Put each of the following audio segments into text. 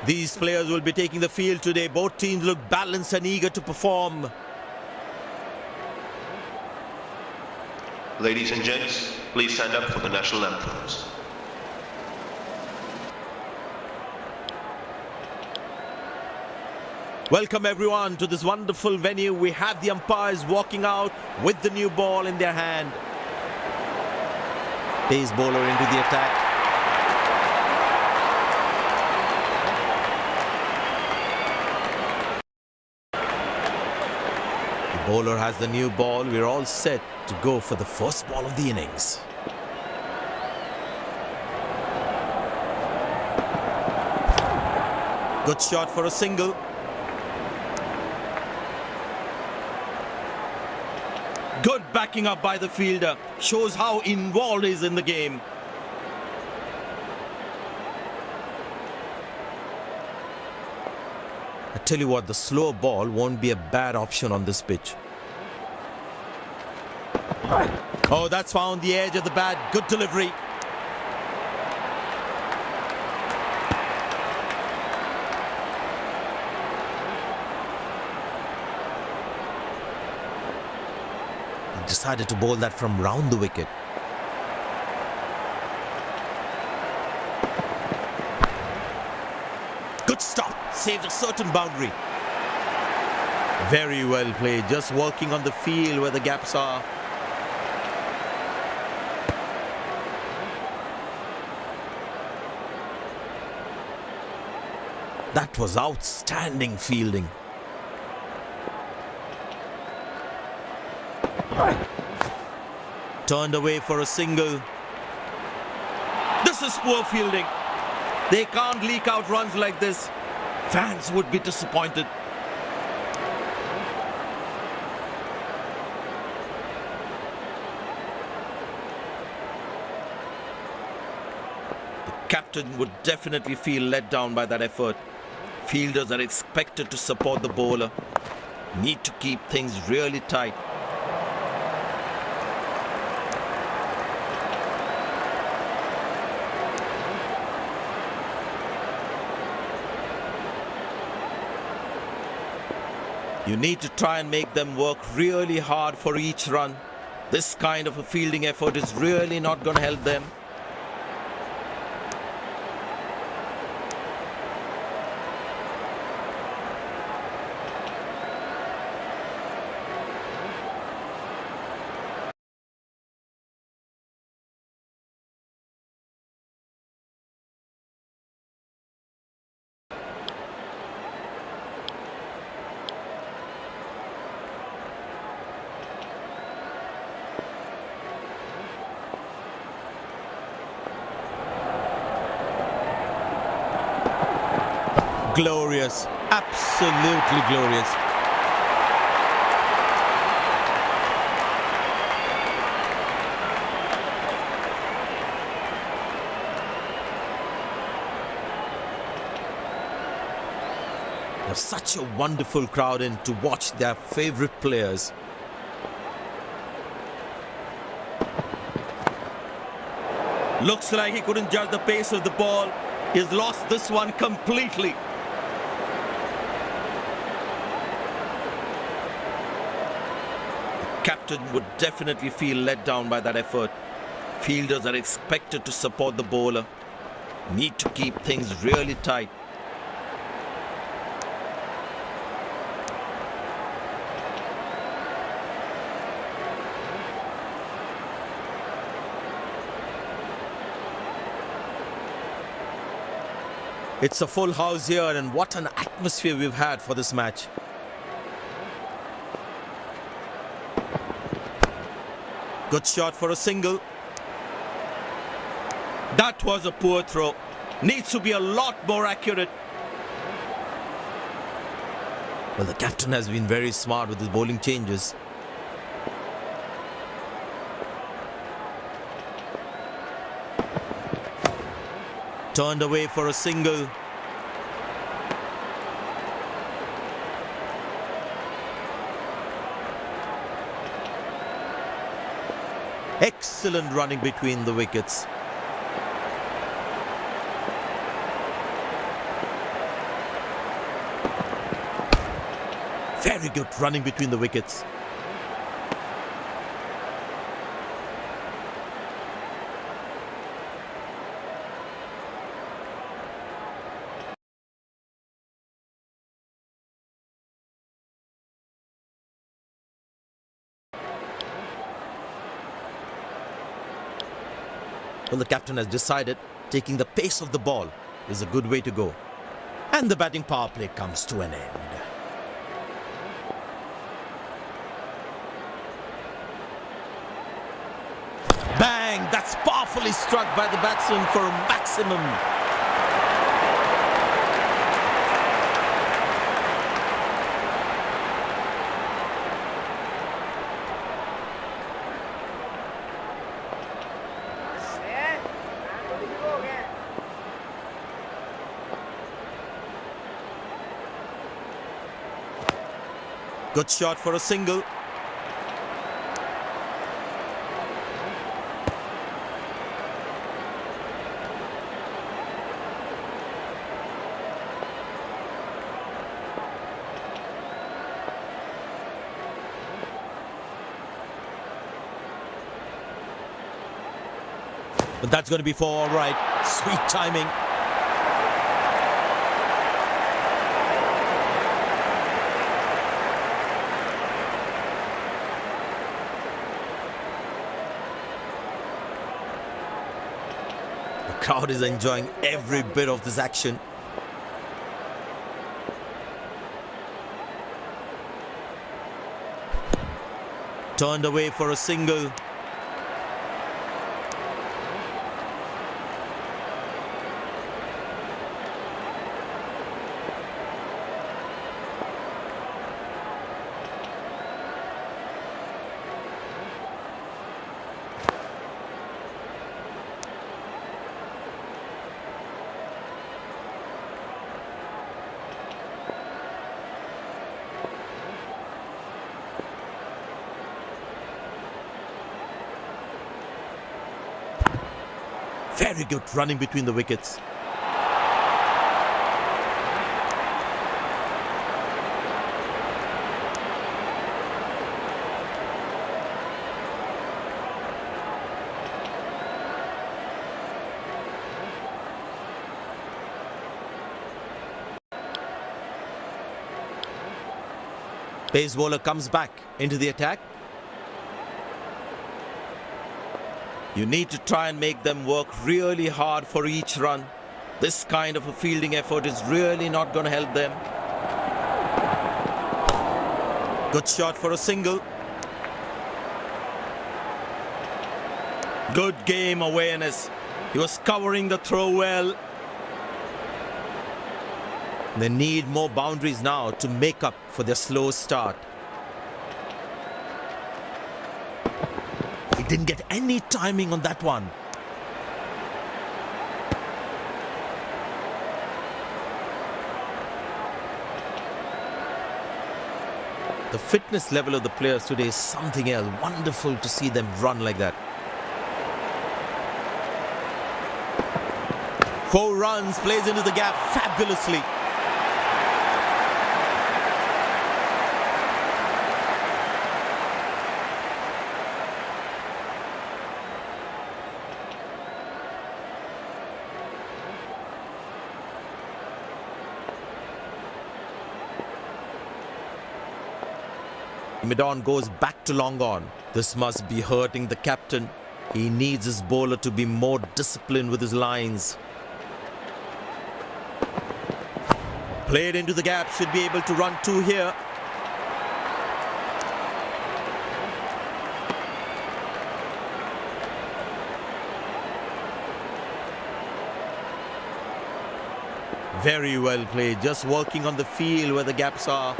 These players will be taking the field today. Both teams look balanced and eager to perform. Ladies and gents, please stand up for the national anthems. Welcome everyone to this wonderful venue. We have the umpires walking out with the new ball in their hand. Pace bowler into the attack. The bowler has the new ball. We're all set to go for the first ball of the innings. Good shot for a single. Good backing up by the fielder. Shows how involved he is in the game. I tell you what, the slow ball won't be a bad option on this pitch. Oh, that's found the edge of the bat. Good delivery. Decided to bowl that from round the wicket. Good stop. Saved a certain boundary. Very well played. Just working on the field where the gaps are. That was outstanding fielding. Turned away for a single. This is poor fielding. They can't leak out runs like this. Fans would be disappointed. The captain would definitely feel let down by that effort. Fielders are expected to support the bowler. Need to keep things really tight. You need to try and make them work really hard for each run. This kind of a fielding effort is really not going to help them. Glorious, absolutely glorious. There's such a wonderful crowd in to watch their favorite players. Looks like he couldn't judge the pace of the ball. He's lost this one completely. Captain would definitely feel let down by that effort. Fielders are expected to support the bowler. Need to keep things really tight. It's a full house here, and what an atmosphere we've had for this match. Good shot for a single. That was a poor throw. Needs to be a lot more accurate. Well, the captain has been very smart with his bowling changes. Turned away for a single. Excellent running between the wickets. Very good running between the wickets. Well, the captain has decided taking the pace of the ball is a good way to go. And the batting power play comes to an end. Bang! That's powerfully struck by the batsman for a maximum. Good shot for a single. But that's going to be for all right. Sweet timing. The crowd is enjoying every bit of this action. Turned away for a single. Very good running between the wickets. Pace bowler comes back into the attack. You need to try and make them work really hard for each run. This kind of a fielding effort is really not going to help them. Good shot for a single. Good game awareness. He was covering the throw well. They need more boundaries now to make up for their slow start. He didn't get any timing on that one. The fitness level of the players today is something else. Wonderful to see them run like that. 4 runs, plays into the gap fabulously. Mid-on goes back to long on. This must be hurting the captain. He needs his bowler to be more disciplined with his lines. Played into the gap, should be able to run 2 here. Very well played, just working on the field where the gaps are.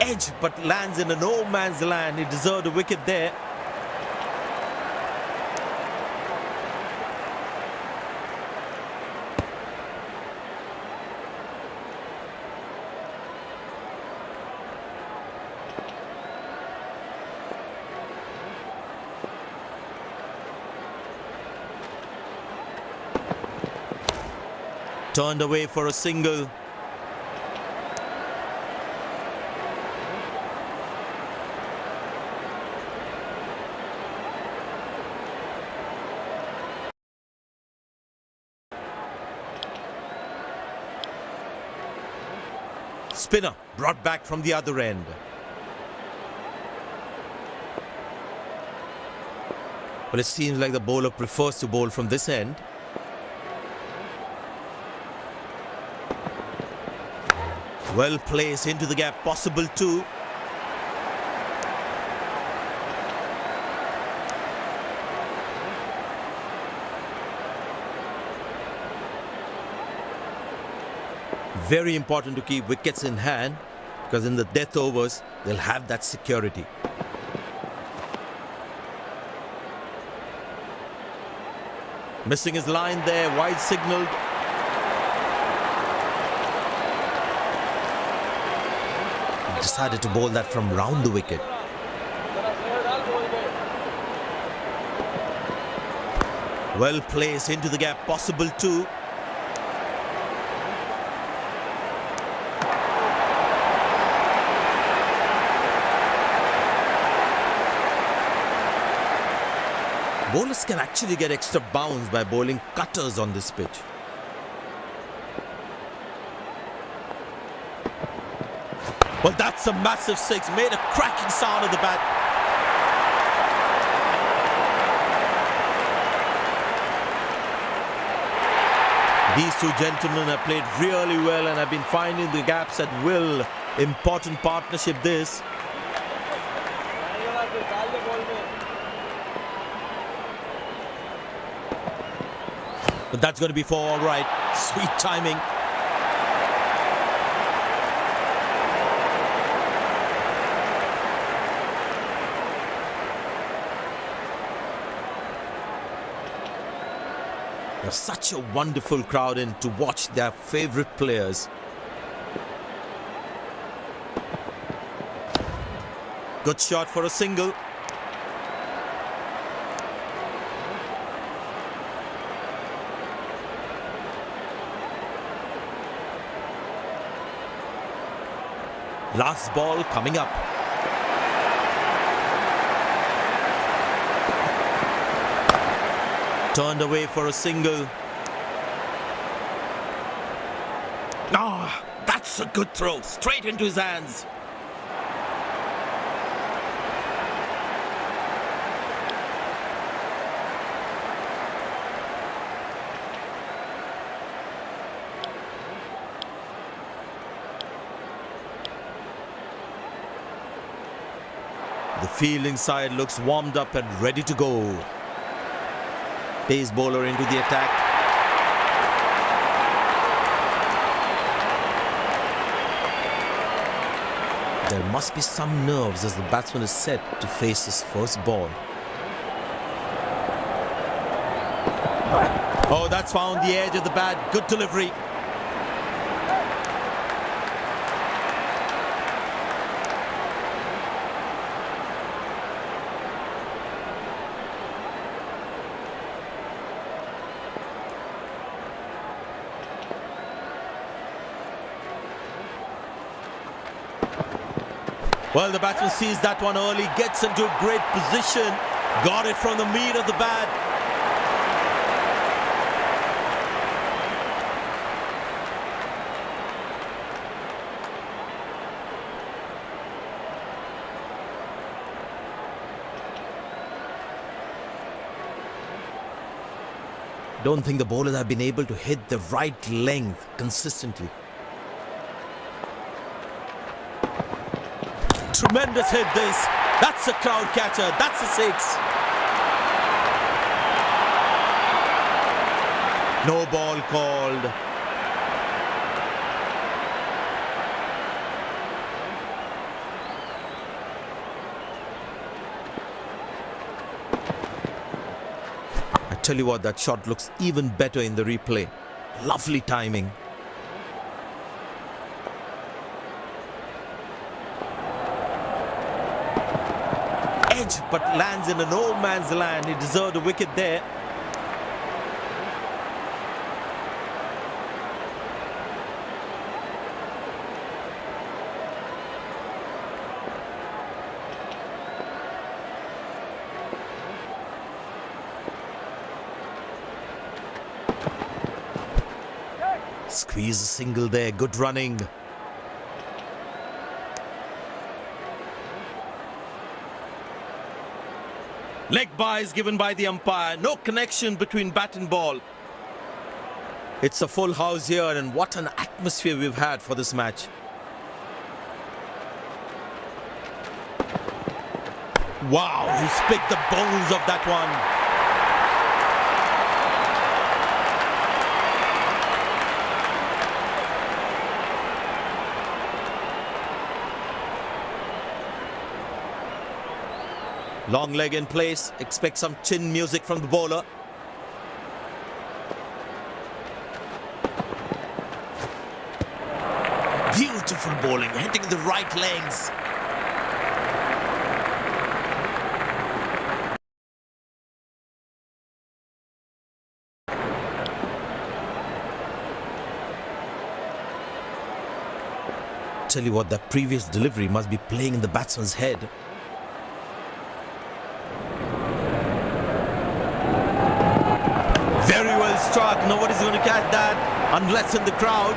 Edge, but lands in a no man's land. He deserved a wicket there. Turned away for a single. Spinner brought back from the other end. Well, it seems like the bowler prefers to bowl from this end. Well placed into the gap, possible too. Very important to keep wickets in hand, because in the death overs, they'll have that security. Missing his line there, wide signalled. Decided to bowl that from round the wicket. Well placed into the gap, possible too. Bowlers can actually get extra bounce by bowling cutters on this pitch. Well, that's a massive six. Made a cracking sound at the bat. These two gentlemen have played really well and have been finding the gaps at will. Important partnership this. But that's going to be for all right. Sweet timing. There's such a wonderful crowd in to watch their favorite players. Good shot for a single. Last ball coming up. Turned away for a single. Ah, that's a good throw. Straight into his hands. The fielding side looks warmed up and ready to go. Pace bowler into the attack. There must be some nerves as the batsman is set to face his first ball. Oh, that's found the edge of the bat. Good delivery. Well, the batsman sees that one early, gets into a great position, got it from the meat of the bat. Don't think the bowlers have been able to hit the right length consistently. Tremendous hit this. That's a crowd catcher. That's a six. No ball called. I tell you what, that shot looks even better in the replay. Lovely timing. Edge, but lands in a no man's land. He deserved a wicket there. Squeeze a single there, good running. Leg byes given by the umpire, no connection between bat and ball. It's a full house here, and what an atmosphere we've had for this match. Wow, he's picked the bones of that one. Long leg in place, expect some chin music from the bowler. Beautiful bowling, hitting the right legs. Tell you what, that previous delivery must be playing in the batsman's head. Very well struck. Nobody's going to catch that unless in the crowd.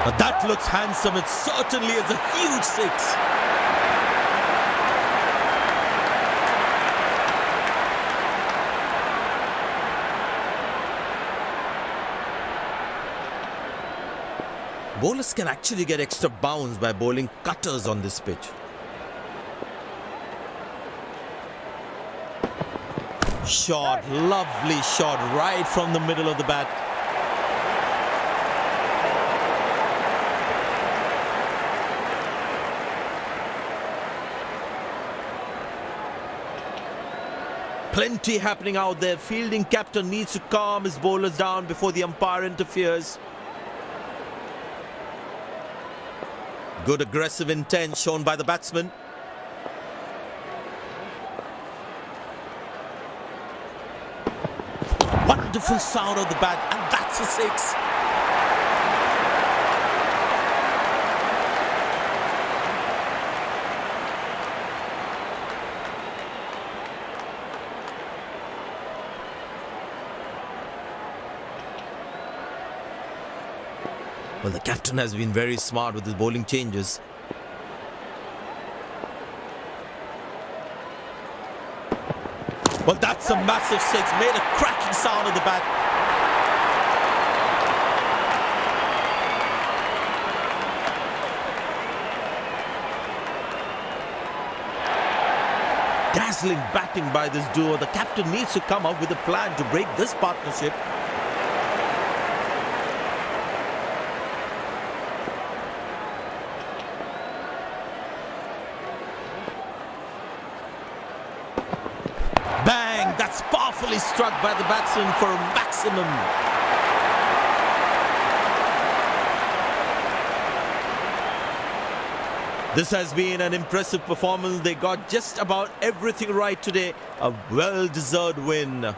Now that looks handsome. It certainly is a huge six. Bowlers can actually get extra bounce by bowling cutters on this pitch. Shot, lovely shot right from the middle of the bat. Plenty happening out there. Fielding captain needs to calm his bowlers down before the umpire interferes. Good aggressive intent shown by the batsman. Wonderful sound of the bat, and that's a six. Well, the captain has been very smart with his bowling changes. Well, that's a massive six. Made a cracking sound of the bat. Dazzling batting by this duo. The captain needs to come up with a plan to break this partnership. Bang! That's powerfully struck by the batsman for a maximum. This has been an impressive performance. They got just about everything right today. A well-deserved win.